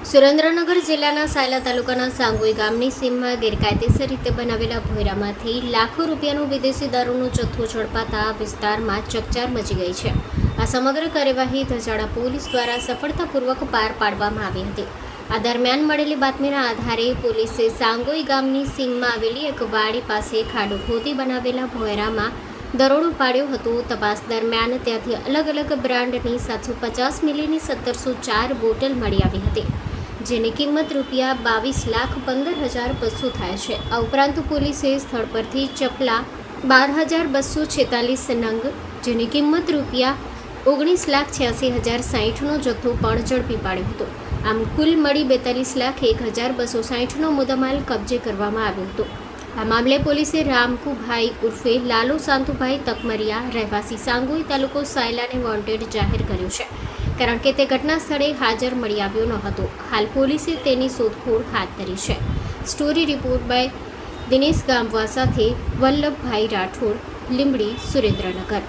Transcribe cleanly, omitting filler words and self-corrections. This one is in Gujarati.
સુરેન્દ્રનગર જિલ્લાના સાયલા તાલુકાના સાંગોઈ ગામની સીમમાં ગેરકાયદેસર રીતે બનાવેલા ભોયરામાંથી લાખો રૂપિયાનું વિદેશી દારૂનો જથ્થો ઝડપાતા વિસ્તારમાં ચકચાર મચી ગઈ છે. આ સમગ્ર કાર્યવાહી ધજાડા પોલીસ દ્વારા સફળતાપૂર્વક પાર પાડવામાં આવી હતી. આ દરમિયાન મળેલી બાતમીના આધારે પોલીસે સાંગોઈ ગામની સીમમાં આવેલી એક વાડી પાસે ખાડો ખોદી બનાવેલા ભોયરામાં દરોડો પાડ્યો હતો. તપાસ દરમિયાન ત્યાંથી અલગ અલગ બ્રાન્ડની 750 મિલીની 1704 બોટલ મળી આવી હતી, જેની કિંમત રૂપિયા 22,15,200 થાય છે. આ ઉપરાંત પોલીસે સ્થળ પરથી ચપલા 12,246 નંગ, જેની કિંમત રૂપિયા 19,86,060નો જથ્થો પણ ઝડપી પાડ્યો હતો. આમ કુલ મળી 42,01,260નો મુદ્દામાલ કબજે કરવામાં આવ્યો હતો. આ મામલે પોલીસે રામકુભાઈ ઉર્ફે લાલુ સાંતુભાઈ તકમરિયા, રહેવાસી સાંગોઈ, તાલુકો સાયલાને વોન્ટેડ જાહેર કર્યો છે, કારણ કે તે ઘટના સ્થળે હાજર મળી આવ્યો ન હતો. હાલ પોલીસે તેની શોધખોળ હાથ ધરી છે. સ્ટોરી રિપોર્ટ બાય દિનેશ ગામવા સાથે વલ્લભભાઈ રાઠોડ, લીંબડી, સુરેન્દ્રનગર.